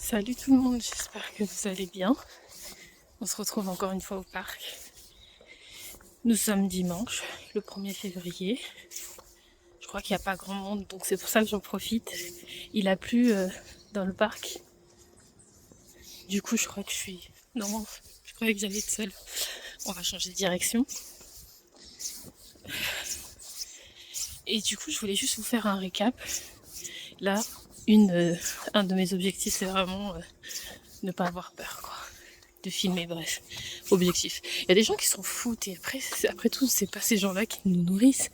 Salut tout le monde, j'espère que vous allez bien. On se retrouve encore une fois au parc. Nous sommes dimanche, le 1er février. Je crois qu'il n'y a pas grand monde, donc c'est pour ça que j'en profite. Il a plu dans le parc. Du coup, je crois que je suis... Non, je croyais que j'allais être seule. On va changer de direction. Et du coup, je voulais juste vous faire un récap. Là, un de mes objectifs, c'est vraiment ne pas avoir peur, quoi. De filmer, bref, objectif. Il y a des gens qui s'en foutent et après tout, c'est pas ces gens-là qui nous nourrissent.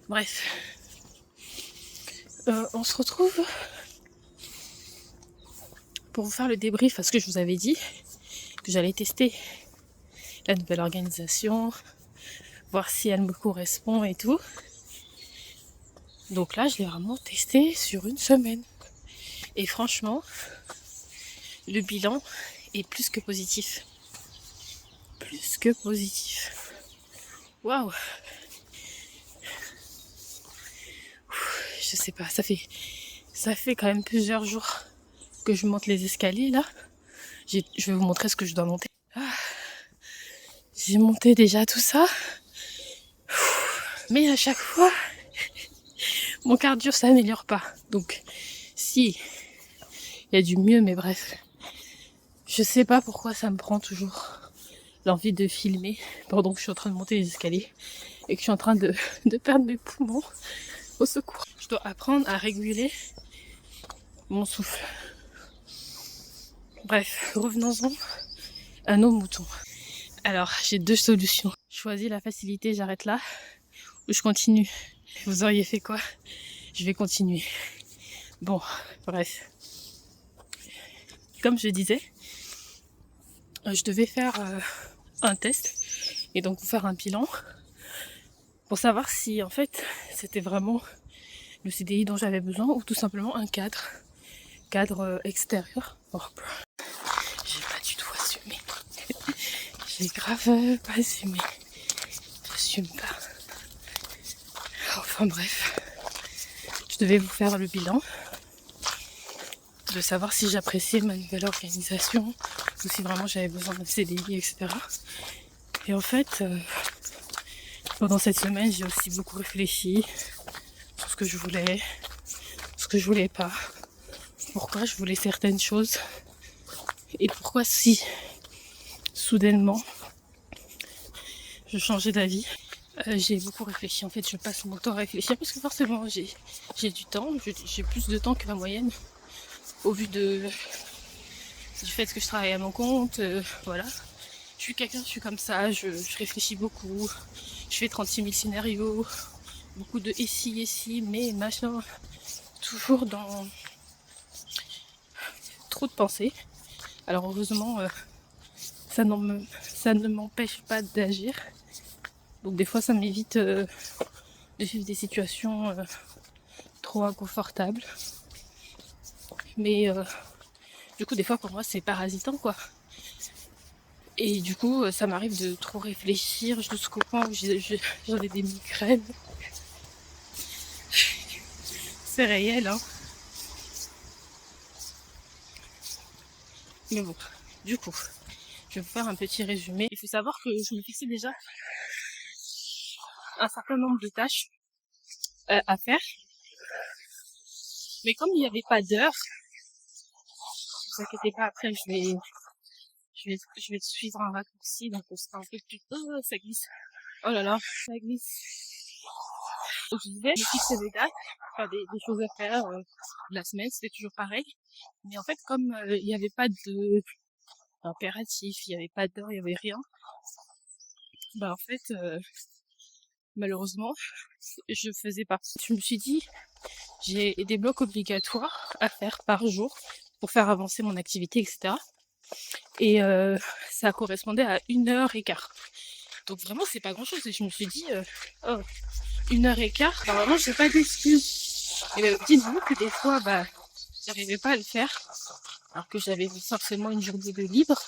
Bref, on se retrouve pour vous faire le débrief parce que je vous avais dit que j'allais tester la nouvelle organisation, voir si elle me correspond et tout. Donc là, je l'ai vraiment testé sur une semaine. Et franchement, le bilan est plus que positif. Plus que positif. Waouh! Je sais pas, ça fait quand même plusieurs jours que je monte les escaliers là. Je vais vous montrer ce que je dois monter. J'ai monté déjà tout ça. Mais à chaque fois, mon cardio s'améliore pas. Donc, si, il y a du mieux, mais bref. Je sais pas pourquoi ça me prend toujours l'envie de filmer pendant que je suis en train de monter les escaliers et que je suis en train de perdre mes poumons. Au secours. Je dois apprendre à réguler mon souffle. Bref, revenons-en à nos moutons. Alors, j'ai deux solutions. Je choisis la facilité, j'arrête là, ou je continue. Vous auriez fait quoi? Je vais continuer. Bon, bref. Comme je disais, je devais faire un test et donc vous faire un bilan pour savoir si en fait c'était vraiment le CDI dont j'avais besoin ou tout simplement un cadre extérieur. Oh, j'ai pas du tout assumé. J'ai grave pas assumé. J'assume pas. Enfin bref, je devais vous faire le bilan de savoir si j'appréciais ma nouvelle organisation ou si vraiment j'avais besoin d'un CDI, etc. Et en fait, pendant cette semaine, j'ai aussi beaucoup réfléchi sur ce que je voulais, ce que je voulais pas, pourquoi je voulais certaines choses et pourquoi si soudainement je changeais d'avis. J'ai beaucoup réfléchi, en fait je passe mon temps à réfléchir parce que forcément j'ai du temps, j'ai plus de temps que la moyenne au vu du fait que je travaille à mon compte, voilà. Je suis comme ça, je réfléchis beaucoup, je fais 36 000 scénarios, beaucoup de et si, mais machin, toujours dans trop de pensées. Alors heureusement, ça ne m'empêche pas d'agir. Donc des fois ça m'évite de vivre des situations trop inconfortables. Mais du coup des fois pour moi c'est parasitant quoi. Et du coup ça m'arrive de trop réfléchir jusqu'au point où j'en ai des migraines. C'est réel hein. Mais bon, du coup, je vais vous faire un petit résumé. Il faut savoir que je me fixais déjà un certain nombre de tâches à faire. Mais comme il n'y avait pas d'heure, ne vous inquiétez pas, après je vais suivre un raccourci, donc on sera un peu plus... Oh, ça glisse. Oh là là, ça glisse. Donc je disais, je fixais des dates, enfin des choses à faire la semaine, c'était toujours pareil. Mais en fait, comme il n'y avait pas de impératif, il n'y avait pas d'heure, il n'y avait rien, bah en fait, malheureusement, je faisais pas. Je me suis dit, j'ai des blocs obligatoires à faire par jour pour faire avancer mon activité, etc. Et ça correspondait à 1h15. Donc vraiment, c'est pas grand-chose. Et je me suis dit, oh, 1h15, normalement, j'ai pas d'excuses. Et dites-vous que des fois, bah, j'arrivais pas à le faire, alors que j'avais forcément une journée de libre.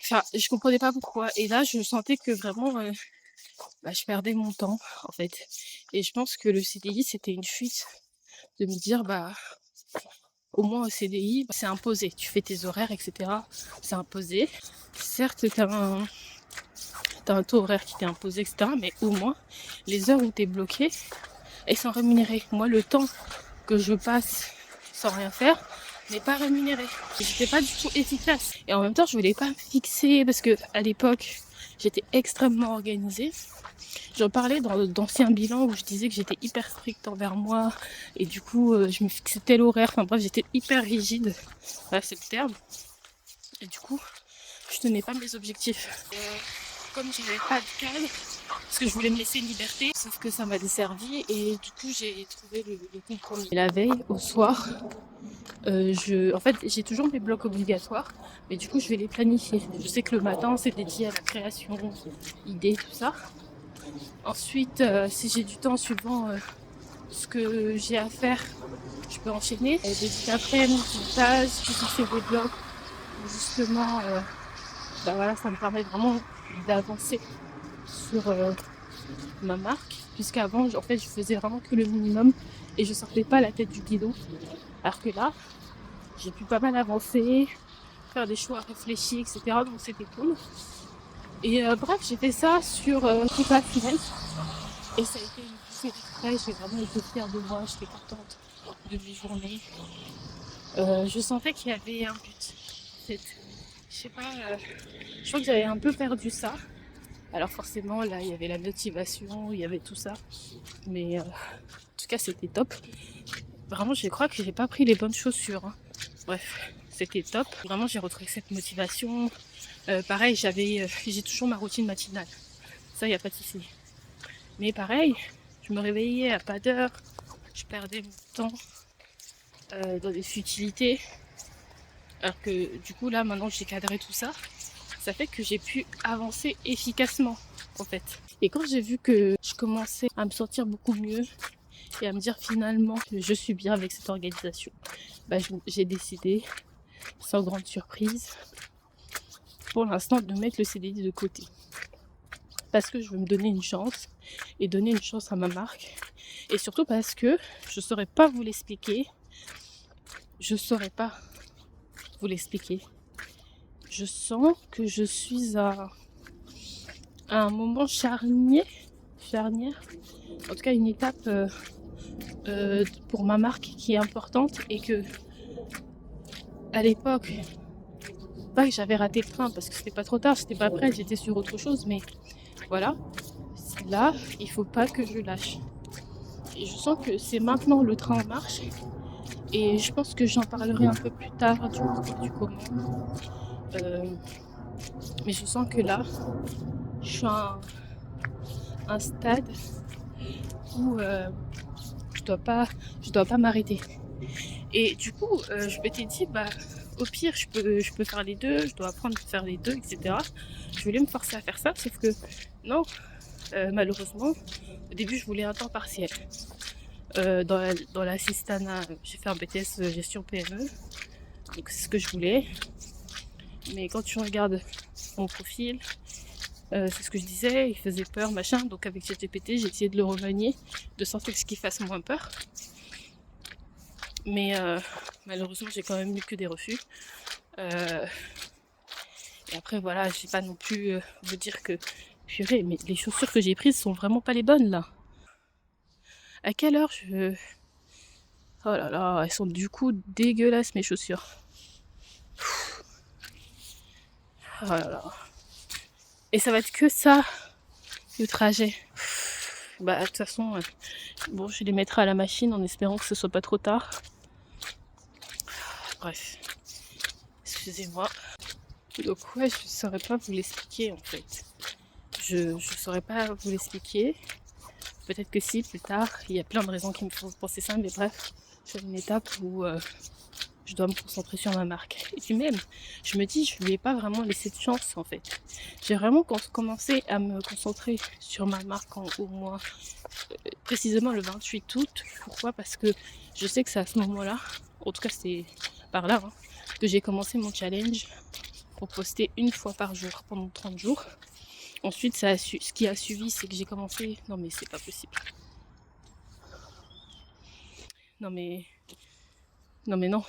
Enfin, je comprenais pas pourquoi. Et là, je sentais que vraiment, je perdais mon temps, en fait. Et je pense que le CDI, c'était une fuite de me dire, bah, Au moins au CDI, c'est imposé. Tu fais tes horaires, etc. C'est imposé. Certes, t'as un taux horaire qui t'est imposé, etc. Mais au moins, les heures où t'es bloqué, elles sont rémunérées. Moi, le temps que je passe sans rien faire n'est pas rémunéré. J'étais pas du tout efficace. Et en même temps, je voulais pas me fixer parce que à l'époque, j'étais extrêmement organisée. J'en parlais dans d'anciens bilans où je disais que j'étais hyper stricte envers moi et du coup, je me fixais tel horaire. Enfin bref, j'étais hyper rigide. Voilà, c'est le terme. Et du coup, je tenais pas mes objectifs. Comme j'avais pas de cadre, parce que je voulais me laisser une liberté, sauf que ça m'a desservi et du coup j'ai trouvé le compromis. Et la veille, au soir, en fait j'ai toujours mes blocs obligatoires, mais du coup je vais les planifier. Je sais que le matin c'est dédié à la création, idées, tout ça. Ensuite, si j'ai du temps suivant ce que j'ai à faire, je peux enchaîner. Début d'après-midi, montage, je fais des blocs où justement, voilà, ça me permet vraiment d'avancer sur ma marque, puisqu'avant en fait je faisais vraiment que le minimum et je sortais pas la tête du guidon, alors que là j'ai pu pas mal avancer, faire des choix réfléchis, etc. Donc c'était cool. Et bref, j'ai fait ça sur toute la semaine et ça a été une poussée de frais. J'ai vraiment été fière de moi, j'étais contente de mes journées. Je sentais qu'il y avait un but. Je sais pas, je crois que j'avais un peu perdu ça. Alors forcément là il y avait la motivation, il y avait tout ça, mais en tout cas c'était top. Vraiment je crois que j'ai pas pris les bonnes chaussures, hein. Bref, c'était top. Vraiment j'ai retrouvé cette motivation. Pareil, j'ai toujours ma routine matinale, ça y a pas de souci. Mais pareil, je me réveillais à pas d'heure, je perdais mon temps dans des futilités, alors que du coup là maintenant j'ai cadré tout ça, ça fait que j'ai pu avancer efficacement en fait. Et quand j'ai vu que je commençais à me sentir beaucoup mieux et à me dire finalement que je suis bien avec cette organisation, j'ai décidé, sans grande surprise, pour l'instant de mettre le CDI de côté. Parce que je veux me donner une chance et donner une chance à ma marque. Et surtout parce que je ne saurais pas vous l'expliquer. Je saurais pas vous l'expliquer. Je sens que je suis à un moment charnière. En tout cas, une étape pour ma marque qui est importante et que à l'époque, pas que j'avais raté le train parce que c'était pas trop tard, j'étais pas prête, j'étais sur autre chose, mais voilà, là, il faut pas que je lâche. Et je sens que c'est maintenant le train en marche et je pense que j'en parlerai un peu plus tard du comment. Mais je sens que là, je suis à un stade où je dois pas m'arrêter. Et du coup, je m'étais dit, au pire, je peux faire les deux, je dois apprendre à faire les deux, etc. Je voulais me forcer à faire ça, sauf que non, malheureusement, au début, je voulais un temps partiel. Dans l'assistanat, j'ai fait un BTS gestion PME, donc c'est ce que je voulais. Mais quand tu regardes mon profil, c'est ce que je disais, il faisait peur, machin. Donc avec ChatGPT, j'ai essayé de le remanier, de sorte à ce qu'il fasse moins peur. Mais malheureusement, j'ai quand même eu que des refus. Et après, voilà, je vais pas non plus vous dire que purée, mais les chaussures que j'ai prises sont vraiment pas les bonnes là. À quelle heure Oh là là, elles sont du coup dégueulasses mes chaussures. Oh là là. Et ça va être que ça, le trajet. De toute façon, bon, je les mettrai à la machine en espérant que ce soit pas trop tard. Bref, excusez-moi. Donc ouais, je saurais pas vous l'expliquer en fait. Je saurais pas vous l'expliquer. Peut-être que si, plus tard. Il y a plein de raisons qui me font penser ça, mais bref, c'est une étape où je dois me concentrer sur ma marque. Et puis même, je me dis, je ne lui ai pas vraiment laissé de chance en fait. J'ai vraiment commencé à me concentrer sur ma marque au moins précisément le 28 août. Pourquoi? Parce que je sais que c'est à ce moment-là, en tout cas c'est par là, hein, que j'ai commencé mon challenge pour poster une fois par jour pendant 30 jours. Ensuite, ce qui a suivi, c'est que j'ai commencé... Non mais c'est pas possible. Non mais... Non mais non,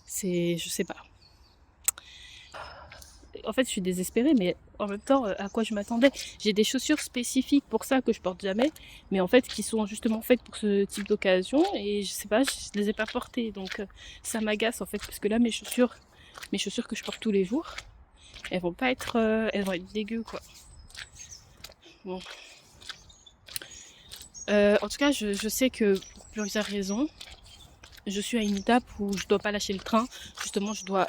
je sais pas. En fait, je suis désespérée, mais en même temps, à quoi je m'attendais? J'ai des chaussures spécifiques pour ça que je porte jamais, mais en fait, qui sont justement faites pour ce type d'occasion, et je sais pas, je les ai pas portées, donc ça m'agace en fait, parce que là, mes chaussures que je porte tous les jours, elles vont pas être, elles vont être dégueu quoi. Bon. En tout cas, je sais que pour plusieurs raisons, je suis à une étape où je dois pas lâcher le train. Justement, je dois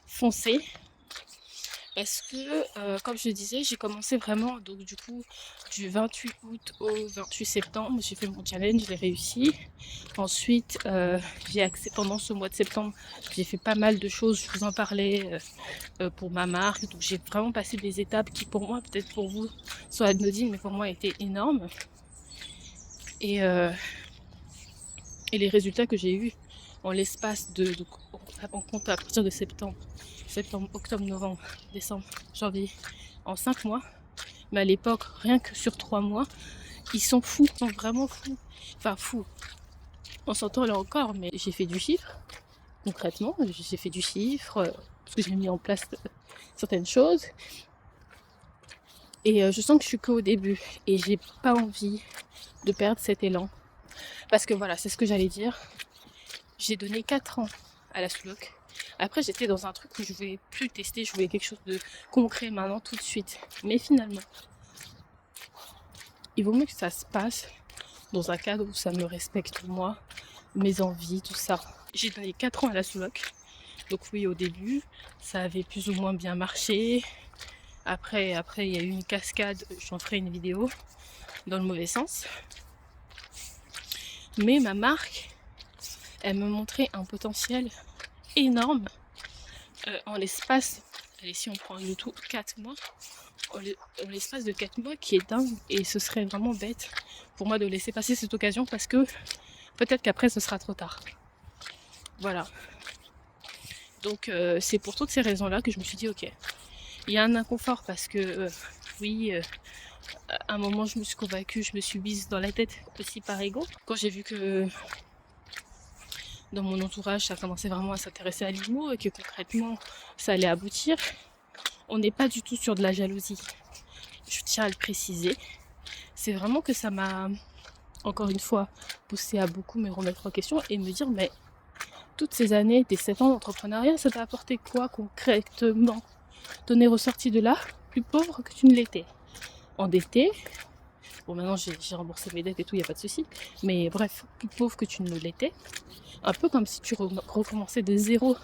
foncer. Parce que, comme je disais, j'ai commencé vraiment, donc du coup, du 28 août au 28 septembre, j'ai fait mon challenge, je l'ai réussi. Ensuite, pendant ce mois de septembre, j'ai fait pas mal de choses, je vous en parlais pour ma marque. Donc j'ai vraiment passé des étapes qui pour moi, peut-être pour vous, sont anodines, mais pour moi étaient énormes. Et les résultats que j'ai eus en l'espace on compte à partir de septembre, octobre, novembre, décembre, janvier, en 5 mois. Mais à l'époque, rien que sur 3 mois, ils sont fous, ils sont vraiment fous. Enfin, fous. On s'entend là encore, mais j'ai fait du chiffre, concrètement. J'ai fait du chiffre, parce que j'ai mis en place certaines choses. Et je sens que je suis qu'au début. Et j'ai pas envie de perdre cet élan. Parce que voilà, c'est ce que j'allais dire. J'ai donné 4 ans à la Souloc. Après, j'étais dans un truc où je voulais plus tester, je voulais quelque chose de concret maintenant, tout de suite. Mais finalement, il vaut mieux que ça se passe dans un cadre où ça me respecte moi, mes envies, tout ça. J'ai donné 4 ans à la Souloc. Donc oui, au début, ça avait plus ou moins bien marché. Après, il y a eu une cascade, j'en ferai une vidéo, dans le mauvais sens. Mais ma marque, elle me montrait un potentiel énorme en l'espace, allez, si on prend le tout 4 mois, en l'espace de 4 mois qui est dingue, et ce serait vraiment bête pour moi de laisser passer cette occasion parce que peut-être qu'après ce sera trop tard. Voilà. Donc c'est pour toutes ces raisons-là que je me suis dit ok. Il y a un inconfort parce que oui, à un moment je me suis convaincue, je me suis mise dans la tête aussi par ego. Quand j'ai vu que dans mon entourage ça commençait vraiment à s'intéresser à l'IMO et que concrètement ça allait aboutir, on n'est pas du tout sur de la jalousie. Je tiens à le préciser. C'est vraiment que ça m'a, encore une fois, poussé à beaucoup me remettre en question et me dire, mais toutes ces années, tes 7 ans d'entrepreneuriat, ça t'a apporté quoi concrètement? T'en es ressorti de là plus pauvre que tu ne l'étais. Endetté. Bon, maintenant j'ai remboursé mes dettes et tout, il n'y a pas de souci. Mais bref, plus pauvre que tu ne l'étais. Un peu comme si tu recommençais de zéro.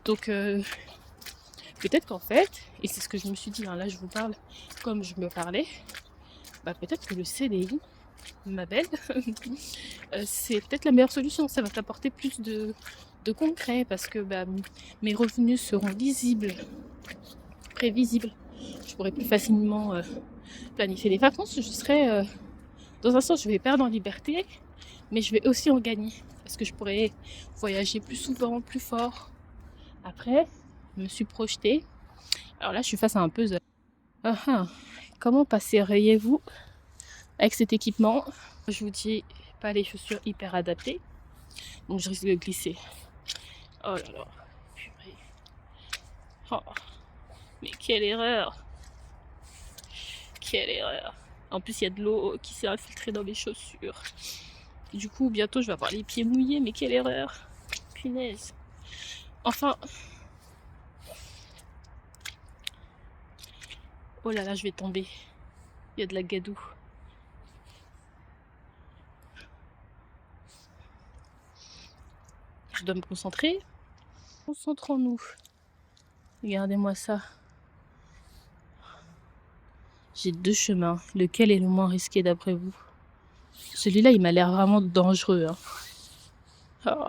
Donc, peut-être qu'en fait, et c'est ce que je me suis dit, hein, là je vous parle comme je me parlais, bah peut-être que le CDI, ma belle, c'est peut-être la meilleure solution. Ça va t'apporter plus de concret parce que bah, mes revenus seront lisibles, prévisibles. Je pourrai plus facilement planifier les vacances. Je serai, dans un sens, je vais perdre en liberté, mais je vais aussi en gagner parce que je pourrai voyager plus souvent, plus fort. Après, je me suis projetée. Alors là, je suis face à un puzzle. Comment passeriez-vous avec cet équipement? Je vous dis, pas les chaussures hyper adaptées, donc je risque de glisser. Oh là là, purée. Oh, mais quelle erreur! Quelle erreur! En plus, il y a de l'eau qui s'est infiltrée dans mes chaussures. Du coup, bientôt, je vais avoir les pieds mouillés, mais quelle erreur! Punaise! Enfin. Oh là là, je vais tomber. Il y a de la gadoue. Je dois me concentrer. Concentrons-nous. Regardez-moi ça. J'ai 2 chemins. Lequel est le moins risqué d'après vous? Celui-là, il m'a l'air vraiment dangereux. Hein. Oh.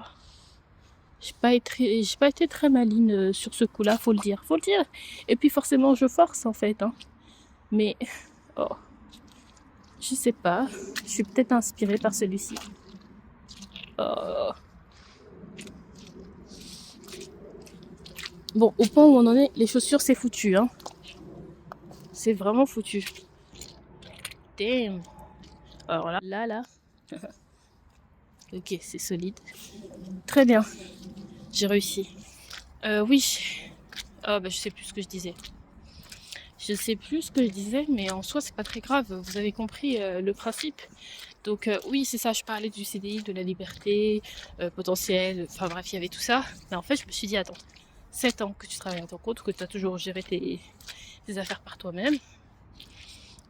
J'ai pas été très maligne sur ce coup-là, faut le dire. Faut le dire. Et puis forcément, je force en fait. Hein. Mais, oh, je sais pas. Je suis peut-être inspirée par celui-ci. Oh. Bon, au point où on en est, les chaussures, c'est foutu. Hein. C'est vraiment foutu. Damn. Alors là. Ok, c'est solide. Très bien, j'ai réussi. Oui. Ah bah je sais plus ce que je disais. Je sais plus ce que je disais, mais en soi c'est pas très grave. Vous avez compris le principe. Donc oui, c'est ça, je parlais du CDI, de la liberté potentielle, enfin bref, il y avait tout ça. Mais en fait, je me suis dit, attends, 7 ans que tu travailles à ton compte, que tu as toujours géré tes affaires par toi-même,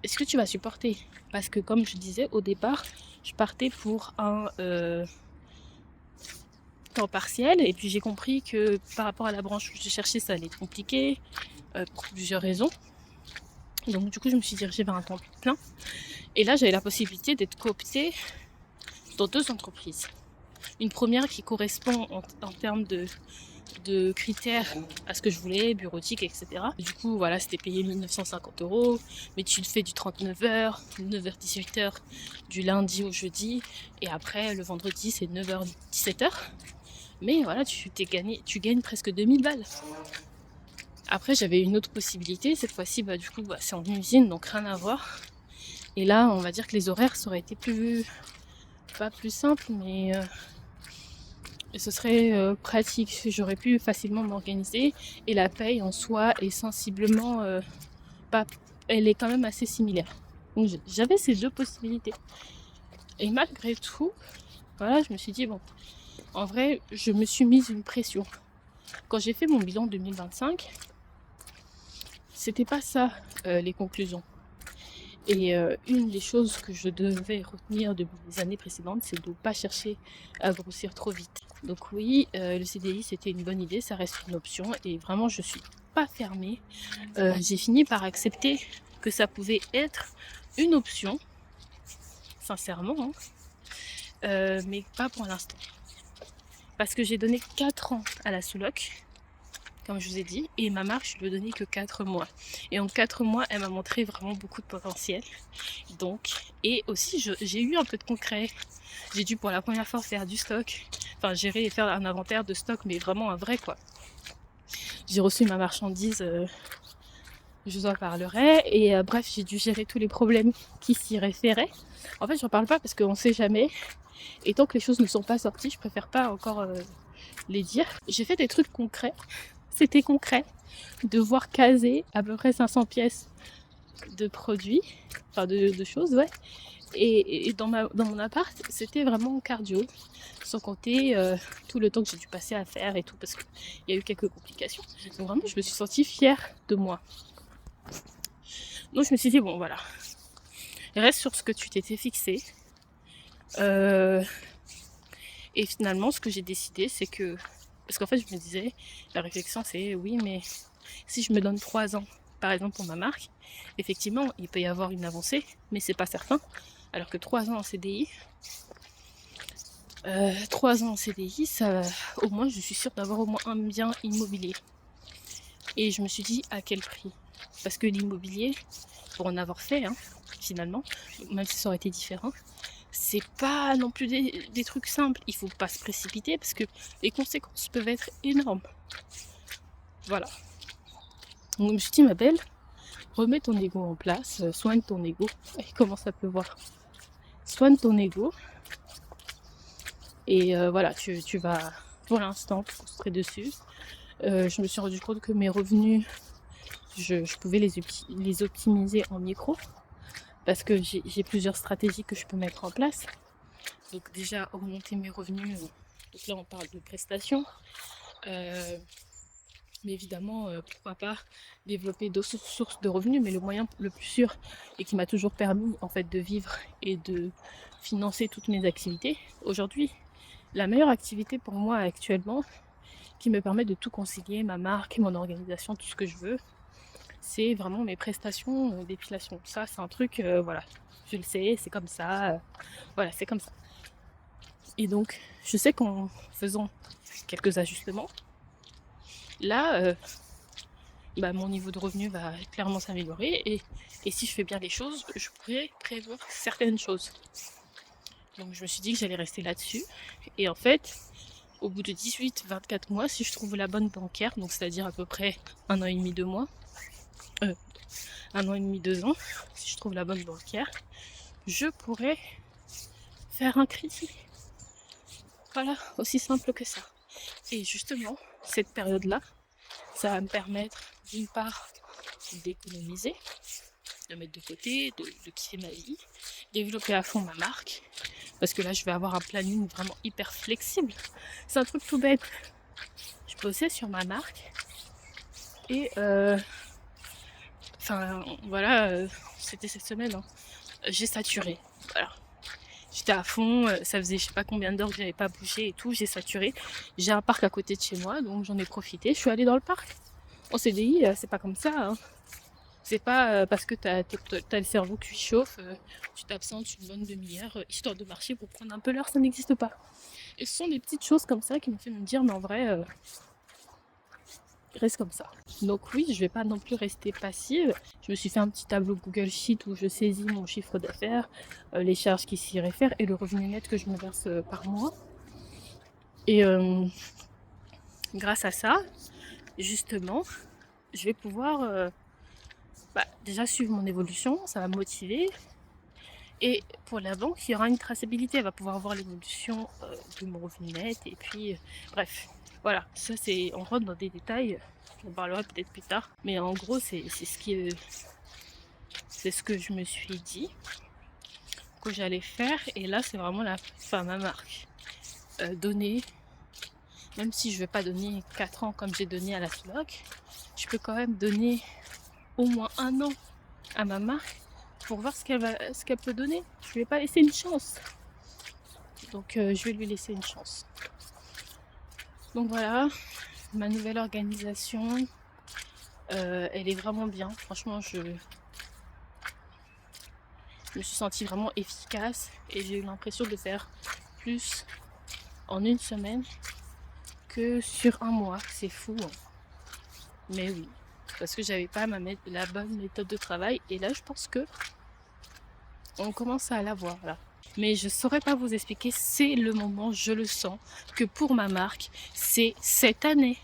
est-ce que tu vas supporter? Parce que comme je disais au départ, je partais pour un temps partiel, et puis j'ai compris que par rapport à la branche que je cherchais, ça allait être compliqué, pour plusieurs raisons. Donc du coup, je me suis dirigée vers un temps plein. Et là, j'avais la possibilité d'être cooptée dans 2 entreprises. Une première qui correspond en termes de critères à ce que je voulais, bureautique, etc. Du coup, voilà, c'était payé 1950 €, mais tu le fais du 39 heures, 9h, 18h, du lundi au jeudi, et après, le vendredi, c'est 9h, 17h. Mais voilà, tu gagnes presque 2000 balles. Après, j'avais une autre possibilité, cette fois-ci, bah, du coup, bah, c'est en usine, donc rien à voir. Et là, on va dire que les horaires, ça aurait été pas plus simple, mais ce serait pratique. J'aurais pu facilement m'organiser, et la paye en soi est sensiblement pas, elle est quand même assez similaire. Donc j'avais ces 2 possibilités. Et malgré tout, voilà, je me suis dit bon, en vrai, je me suis mise une pression. Quand j'ai fait mon bilan 2025, c'était pas ça les conclusions. Et une des choses que je devais retenir de mes années précédentes, c'est de ne pas chercher à grossir trop vite. Donc oui, le CDI, c'était une bonne idée, ça reste une option, et vraiment, je suis pas fermée. J'ai fini par accepter que ça pouvait être une option, sincèrement, hein, mais pas pour l'instant. Parce que j'ai donné 4 ans à la sous-loc, comme je vous ai dit, et ma marque, je lui ai donné que 4 mois. Et en 4 mois, elle m'a montré vraiment beaucoup de potentiel. Donc, et aussi, j'ai eu un peu de concret. J'ai dû pour la première fois faire du stock, enfin gérer et faire un inventaire de stock, mais vraiment un vrai quoi. J'ai reçu ma marchandise, je vous en parlerai, et bref, j'ai dû gérer tous les problèmes qui s'y référaient. En fait, j'en parle pas parce qu'on sait jamais, et tant que les choses ne sont pas sorties, je préfère pas encore les dire. J'ai fait des trucs concrets, c'était concret, devoir caser à peu près 500 pièces de produits, enfin de choses, ouais. Et dans mon appart, c'était vraiment cardio, sans compter tout le temps que j'ai dû passer à faire et tout, parce qu'il y a eu quelques complications. Donc vraiment, je me suis sentie fière de moi. Donc je me suis dit, bon voilà, reste sur ce que tu t'étais fixé. Et finalement, ce que j'ai décidé, c'est que... Parce qu'en fait, je me disais, la réflexion, c'est oui, mais si je me donne 3 ans, par exemple pour ma marque, effectivement, il peut y avoir une avancée, mais c'est pas certain. Alors que 3 ans en CDI, 3 ans en CDI, ça, au moins, je suis sûre d'avoir au moins un bien immobilier. Et je me suis dit, à quel prix? Parce que l'immobilier, pour en avoir fait, hein, finalement, même si ça aurait été différent, c'est pas non plus des trucs simples. Il faut pas se précipiter parce que les conséquences peuvent être énormes. Voilà. Donc je me suis dit, ma belle, remets ton ego en place, soigne ton ego. Et comment ça peut voir? Soigne ton ego. Et voilà, tu vas pour l'instant te concentrer dessus. Je me suis rendu compte que mes revenus, je pouvais les optimiser en micro, parce que j'ai plusieurs stratégies que je peux mettre en place. Donc déjà, augmenter mes revenus. Donc là, on parle de prestations. Mais évidemment, pourquoi pas développer d'autres sources de revenus. Mais le moyen le plus sûr, et qui m'a toujours permis en fait de vivre et de financer toutes mes activités, aujourd'hui, la meilleure activité pour moi actuellement, qui me permet de tout concilier, ma marque, mon organisation, tout ce que je veux, c'est vraiment mes prestations d'épilation. Ça, c'est un truc, voilà, je le sais, c'est comme ça, voilà, c'est comme ça. Et donc, je sais qu'en faisant quelques ajustements, là, bah, mon niveau de revenu va clairement s'améliorer, et si je fais bien les choses, je pourrais prévoir certaines choses. Donc je me suis dit que j'allais rester là-dessus, et en fait, au bout de 18-24 mois, si je trouve la bonne banquière, donc c'est-à-dire à peu près 1 an et demi, 2 mois, 1 an et demi, 2 ans, si je trouve la bonne banquière, je pourrais faire un crédit. Voilà, aussi simple que ça. Et justement, cette période-là, ça va me permettre d'une part d'économiser, de mettre de côté, de kiffer ma vie, développer à fond ma marque. Parce que là, je vais avoir un planning vraiment hyper flexible. C'est un truc tout bête. Je bossais sur ma marque et voilà, c'était cette semaine. Hein. J'ai saturé. Voilà. J'étais à fond, ça faisait je sais pas combien d'heures que j'avais pas bougé et tout, j'ai saturé. J'ai un parc à côté de chez moi, donc j'en ai profité. Je suis allée dans le parc. En CDI, c'est pas comme ça. Hein. C'est pas parce que t'as le cerveau qui chauffe, tu t'absentes une bonne demi-heure, histoire de marcher pour prendre un peu l'heure, ça n'existe pas. Et ce sont des petites choses comme ça qui m'ont fait me dire, mais en vrai, reste comme ça. Donc oui, je vais pas non plus rester passive. Je me suis fait un petit tableau Google Sheet où je saisis mon chiffre d'affaires, les charges qui s'y réfèrent et le revenu net que je me verse par mois. Et grâce à ça, justement, je vais pouvoir déjà suivre mon évolution, ça va me motiver. Et pour la banque, il y aura une traçabilité, elle va pouvoir voir l'évolution de mon revenu net. Et puis, bref, voilà, ça c'est, on rentre dans des détails, j'en parlerai peut-être plus tard. Mais en gros, c'est ce que je me suis dit que j'allais faire. Et là, c'est vraiment ma marque. Donner, même si je ne vais pas donner 4 ans comme j'ai donné à la SLOC, je peux quand même donner au moins 1 an à ma marque pour voir ce qu'elle peut donner. Je ne lui ai pas laissé une chance. Donc je vais lui laisser une chance. Donc voilà, ma nouvelle organisation, elle est vraiment bien. Franchement, je me suis sentie vraiment efficace et j'ai eu l'impression de faire plus en une semaine que sur un mois. C'est fou, hein. Mais oui, parce que j'avais pas la bonne méthode de travail. Et là, je pense que on commence à l'avoir là. Mais je saurais pas vous expliquer, c'est le moment, je le sens, que pour ma marque, c'est cette année.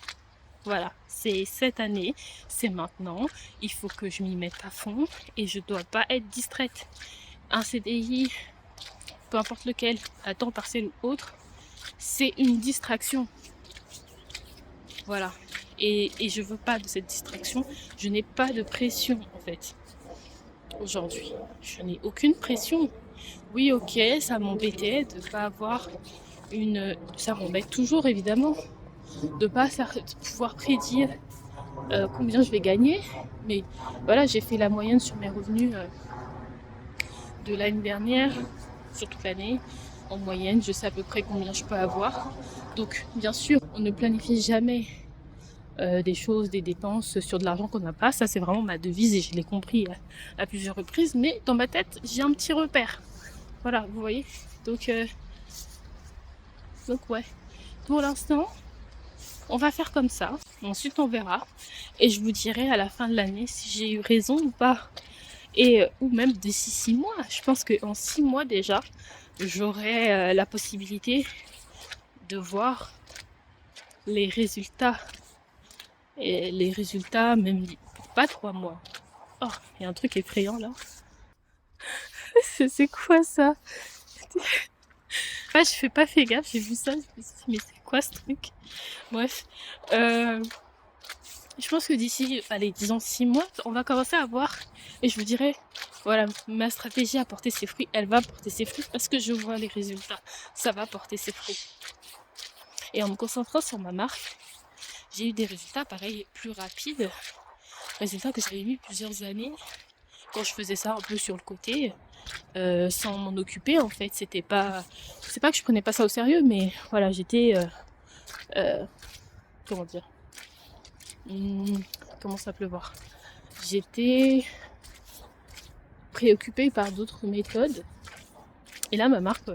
Voilà, c'est cette année, c'est maintenant, il faut que je m'y mette à fond et je dois pas être distraite. Un CDI, peu importe lequel, à temps partiel ou autre, c'est une distraction. Voilà, et je veux pas de cette distraction, je n'ai pas de pression en fait. Aujourd'hui, je n'ai aucune pression. Oui, ok, ça m'embêtait de pas avoir ça m'embête toujours évidemment, de pas pouvoir prédire combien je vais gagner. Mais voilà, j'ai fait la moyenne sur mes revenus de l'année dernière, sur toute l'année. En moyenne, je sais à peu près combien je peux avoir. Donc, bien sûr, on ne planifie jamais des choses, des dépenses sur de l'argent qu'on n'a pas. Ça, c'est vraiment ma devise et je l'ai compris à plusieurs reprises. Mais dans ma tête, j'ai un petit repère. Voilà, vous voyez. Donc ouais. Pour l'instant, on va faire comme ça. Ensuite, on verra. Et je vous dirai à la fin de l'année si j'ai eu raison ou pas. Et ou même d'ici 6 mois. Je pense qu'en 6 mois déjà, j'aurai la possibilité de voir les résultats. Et les résultats, même pas 3 mois. Oh, il y a un truc effrayant là. C'est quoi ça? Je fais pas fait gaffe, j'ai vu ça, je me suis dit, mais c'est quoi ce truc? Bref. Je pense que d'ici, allez, disons 6 mois, on va commencer à voir. Et je vous dirai, voilà, ma stratégie a porté ses fruits. Elle va porter ses fruits parce que je vois les résultats. Ça va porter ses fruits. Et en me concentrant sur ma marque, j'ai eu des résultats, pareil, plus rapides. Résultats que j'avais mis plusieurs années quand je faisais ça un peu sur le côté, sans m'en occuper en fait. C'est pas que je prenais pas ça au sérieux, mais voilà, j'étais, comment dire, comment ça peut voir. J'étais préoccupée par d'autres méthodes. Et là, ma marque,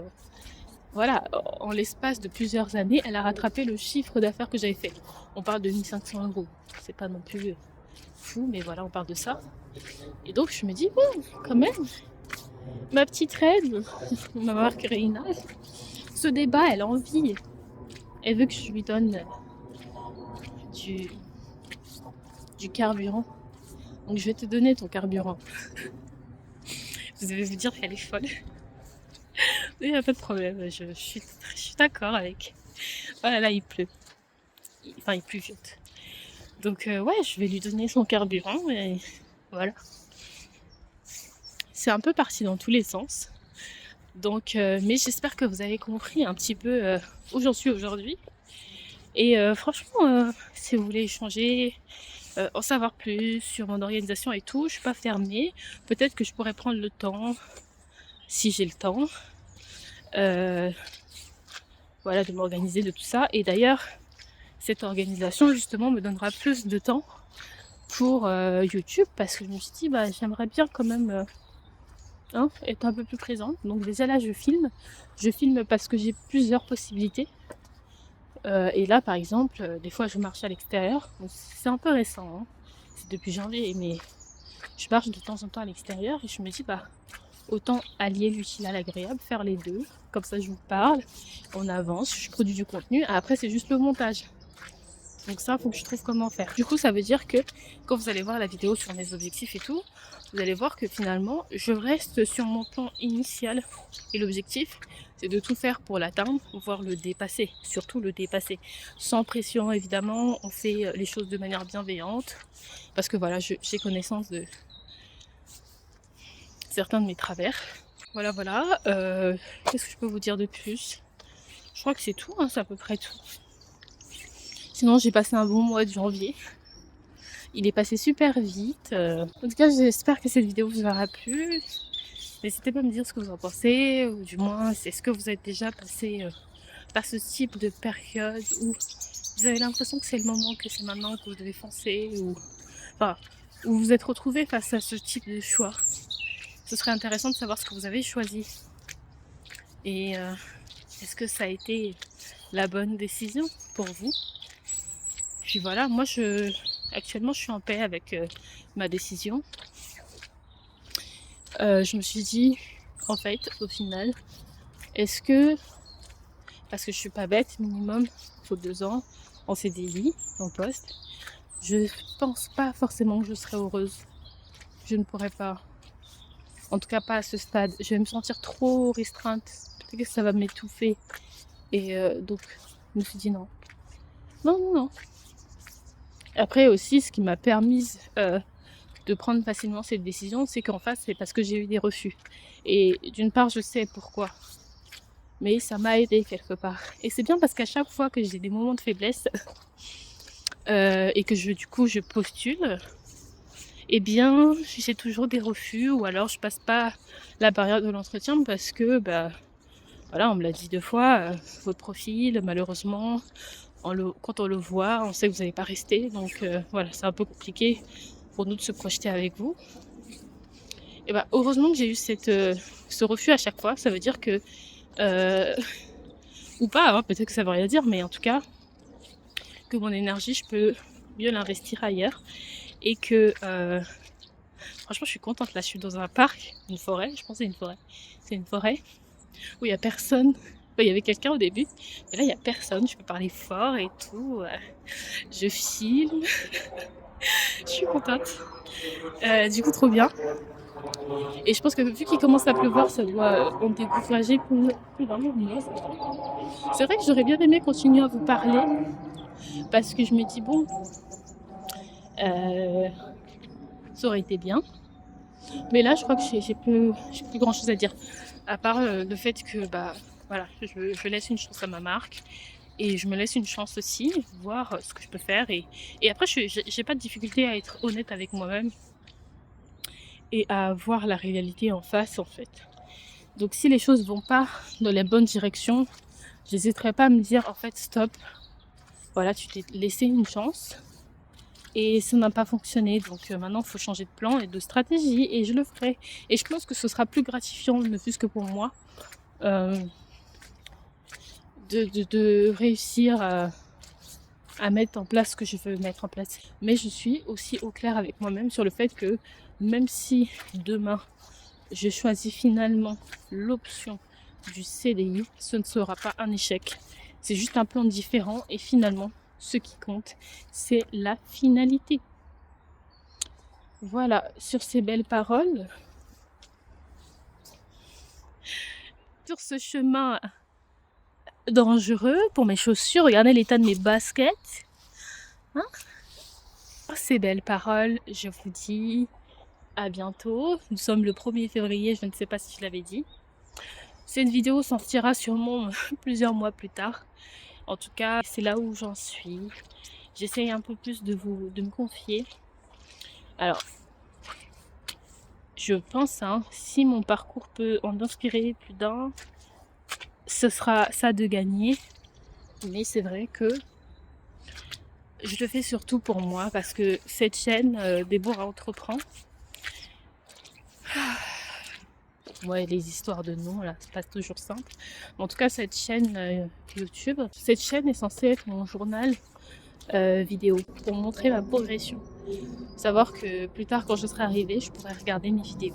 voilà, en l'espace de plusieurs années, elle a rattrapé le chiffre d'affaires que j'avais fait. On parle de 1500 €. C'est pas non plus fou, mais voilà, on parle de ça. Et donc, je me dis, bon, quand même, ma petite reine, ma marque Reina, ce débat, elle a envie. Elle veut que je lui donne du carburant. Donc, je vais te donner ton carburant. Vous allez vous dire qu'elle est folle. Il n'y a pas de problème, je suis d'accord avec. Voilà, là, il pleut. Enfin, il pluviote. Donc, ouais, je vais lui donner son carburant et voilà. C'est un peu parti dans tous les sens. Donc, mais j'espère que vous avez compris un petit peu où j'en suis aujourd'hui. Et franchement, si vous voulez échanger, en savoir plus sur mon organisation et tout, je suis pas fermée. Peut-être que je pourrais prendre le temps, si j'ai le temps, euh, voilà, de m'organiser de tout ça. Et d'ailleurs, cette organisation justement me donnera plus de temps pour YouTube parce que je me suis dit, bah, j'aimerais bien quand même être un peu plus présente. Donc déjà là, je filme. Je filme parce que j'ai plusieurs possibilités. Et là, par exemple, des fois, je marche à l'extérieur. C'est un peu récent, hein. C'est depuis janvier, mais je marche de temps en temps à l'extérieur et je me dis, bah, autant allier l'utile à l'agréable, faire les deux. Comme ça, je vous parle, on avance, je produis du contenu. Après, c'est juste le montage. Donc ça, il faut que je trouve comment faire. Du coup, ça veut dire que quand vous allez voir la vidéo sur mes objectifs et tout, vous allez voir que finalement, je reste sur mon plan initial. Et l'objectif, c'est de tout faire pour l'atteindre, voire le dépasser. Surtout le dépasser. Sans pression, évidemment. On fait les choses de manière bienveillante. Parce que voilà, j'ai connaissance de certains de mes travers. Voilà, voilà. Qu'est-ce que je peux vous dire de plus? Je crois que c'est tout, hein, c'est à peu près tout. Sinon, j'ai passé un bon mois de janvier. Il est passé super vite. En tout cas, j'espère que cette vidéo vous aura plu. N'hésitez pas à me dire ce que vous en pensez, ou du moins, est-ce que vous êtes déjà passé par ce type de période où vous avez l'impression que c'est le moment, que c'est maintenant que vous devez foncer, ou enfin, où vous êtes retrouvé face à ce type de choix. Ce serait intéressant de savoir ce que vous avez choisi. Et est-ce que ça a été la bonne décision pour vous? Puis voilà, moi actuellement je suis en paix avec ma décision. Je me suis dit, en fait, au final, est-ce que, parce que je suis pas bête, minimum, il faut 2 ans en CDI, en poste, je pense pas forcément que je serai heureuse. Je ne pourrais pas. En tout cas, pas à ce stade. Je vais me sentir trop restreinte. Peut-être que ça va m'étouffer. Et donc, je me suis dit non. Non, non, non. Après aussi, ce qui m'a permis de prendre facilement cette décision, c'est qu'en face, c'est parce que j'ai eu des refus. Et d'une part, je sais pourquoi. Mais ça m'a aidé quelque part. Et c'est bien parce qu'à chaque fois que j'ai des moments de faiblesse et que du coup, je postule, eh bien, j'ai toujours des refus ou alors je passe pas la barrière de l'entretien parce que, bah, voilà, on me l'a dit 2 fois, votre profil, malheureusement, quand on le voit, on sait que vous n'allez pas rester. Donc voilà, c'est un peu compliqué pour nous de se projeter avec vous. Et bah, heureusement que j'ai eu ce refus à chaque fois. Ça veut dire que, ou pas, hein, peut-être que ça veut rien dire, mais en tout cas, que mon énergie, je peux mieux l'investir ailleurs. Et que, franchement, je suis contente. Là, je suis dans un parc, une forêt, je pense que c'est une forêt. C'est une forêt où il n'y a personne. Il y avait quelqu'un au début, mais là, il n'y a personne. Je peux parler fort et tout. Je filme. Je suis contente. Du coup, trop bien. Et je pense que vu qu'il commence à pleuvoir, ça doit en décourager plus d'un monde. C'est vrai que j'aurais bien aimé continuer à vous parler parce que je me dis, bon, ça aurait été bien. Mais là, je crois que j'ai plus grand chose à dire. À part le fait que, bah, voilà, je laisse une chance à ma marque. Et je me laisse une chance aussi, voir ce que je peux faire. Et après, j'ai pas de difficulté à être honnête avec moi-même et à voir la réalité en face, en fait. Donc, si les choses vont pas dans la bonne direction, j'hésiterai pas à me dire, en fait, stop. Voilà, tu t'es laissé une chance et ça n'a pas fonctionné. Donc, maintenant, il faut changer de plan et de stratégie et je le ferai. Et je pense que ce sera plus gratifiant, ne fût-ce que pour moi, de réussir à mettre en place ce que je veux mettre en place. Mais je suis aussi au clair avec moi-même sur le fait que même si demain je choisis finalement l'option du CDI, ce ne sera pas un échec. C'est juste un plan différent et finalement, ce qui compte, c'est la finalité. Voilà, sur ces belles paroles, Sur ce chemin dangereux pour mes chaussures, regardez l'état de mes baskets. Hein? Ces belles paroles, je vous dis à bientôt. Nous sommes le 1er février, je ne sais pas si je l'avais dit. Cette vidéo sortira sûrement plusieurs mois plus tard. En tout cas, c'est là où j'en suis. J'essaye un peu plus de me confier. Alors, je pense, si mon parcours peut en inspirer plus d'un, ce sera ça de gagner. Mais c'est vrai que je le fais surtout pour moi parce que cette chaîne, Déborah Entreprend, ouais, les histoires de noms, là, c'est pas toujours simple. En tout cas, cette chaîne YouTube, cette chaîne est censée être mon journal vidéo pour montrer ma progression. Savoir que plus tard, quand je serai arrivée, je pourrai regarder mes vidéos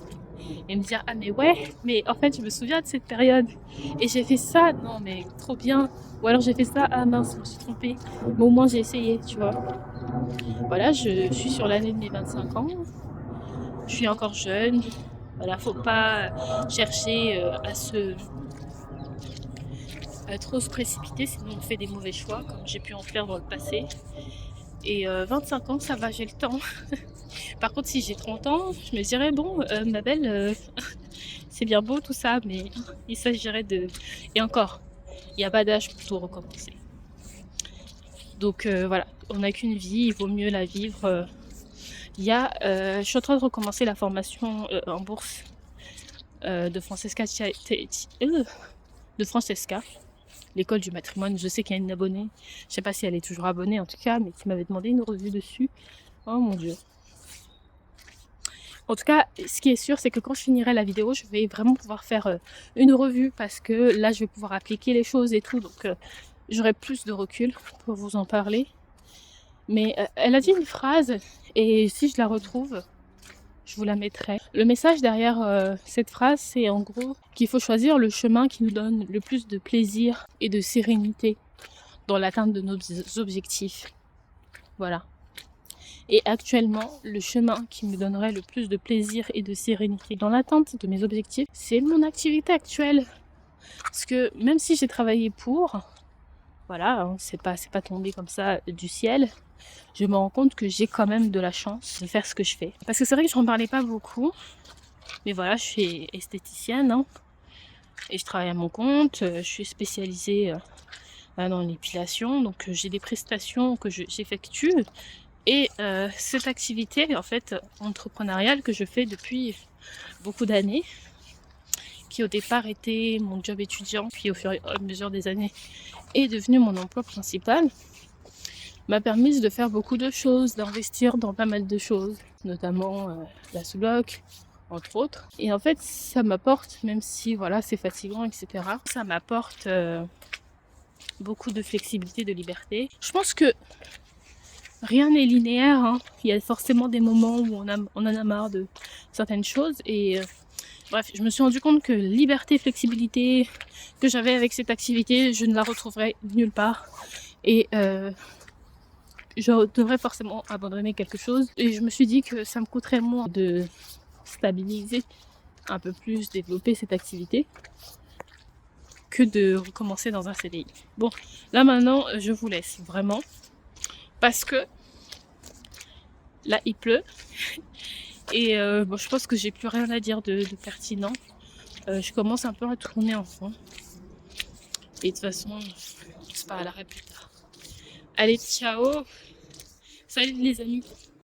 et me dire ah mais ouais, mais en fait je me souviens de cette période et j'ai fait ça, non mais trop bien, ou alors j'ai fait ça, ah mince je me suis trompée, mais au moins j'ai essayé, tu vois. Voilà, je suis sur l'année de mes 25 ans, je suis encore jeune, voilà, faut pas chercher à trop se précipiter, sinon on fait des mauvais choix comme j'ai pu en faire dans le passé. Et 25 ans, ça va, j'ai le temps. Par contre, si j'ai 30 ans, je me dirais, bon, ma belle, c'est bien beau tout ça, mais il s'agirait de... Et encore, il n'y a pas d'âge pour tout recommencer. Donc voilà, on n'a qu'une vie, il vaut mieux la vivre. Je suis en train de recommencer la formation en bourse de Francesca, l'école du matrimoine. Je sais qu'il y a une abonnée, je sais pas si elle est toujours abonnée en tout cas, mais qui m'avait demandé une revue dessus. Oh mon dieu. En tout cas, ce qui est sûr, c'est que quand je finirai la vidéo, je vais vraiment pouvoir faire une revue parce que là, je vais pouvoir appliquer les choses et tout. Donc, j'aurai plus de recul pour vous en parler. Mais elle a dit une phrase et si je la retrouve, je vous la mettrai. Le message derrière cette phrase, c'est en gros qu'il faut choisir le chemin qui nous donne le plus de plaisir et de sérénité dans l'atteinte de nos objectifs. Voilà. Et actuellement, le chemin qui me donnerait le plus de plaisir et de sérénité dans l'atteinte de mes objectifs, c'est mon activité actuelle. Parce que même si j'ai travaillé pour, voilà, c'est pas tombé comme ça du ciel, je me rends compte que j'ai quand même de la chance de faire ce que je fais. Parce que c'est vrai que je n'en parlais pas beaucoup, mais voilà, je suis esthéticienne, et je travaille à mon compte, je suis spécialisée dans l'épilation, donc j'ai des prestations que j'effectue. Et cette activité en fait entrepreneuriale que je fais depuis beaucoup d'années, qui au départ était mon job étudiant, puis au fur et à mesure des années est devenu mon emploi principal, m'a permis de faire beaucoup de choses, d'investir dans pas mal de choses, notamment la sous-loc, entre autres. Et en fait, ça m'apporte, même si voilà, c'est fatigant, etc., ça m'apporte beaucoup de flexibilité, de liberté. Je pense que rien n'est linéaire, il y a forcément des moments où on en a marre de certaines choses et bref, je me suis rendu compte que liberté, flexibilité que j'avais avec cette activité, je ne la retrouverai nulle part et je devrais forcément abandonner quelque chose et je me suis dit que ça me coûterait moins de stabiliser un peu plus, développer cette activité que de recommencer dans un CDI. Bon, là maintenant, je vous laisse vraiment parce que là il pleut et bon, je pense que j'ai plus rien à dire de pertinent. Je commence un peu à tourner en fond et de toute façon c'est pas à l'arrêt plus tard. Allez, ciao, salut les amis.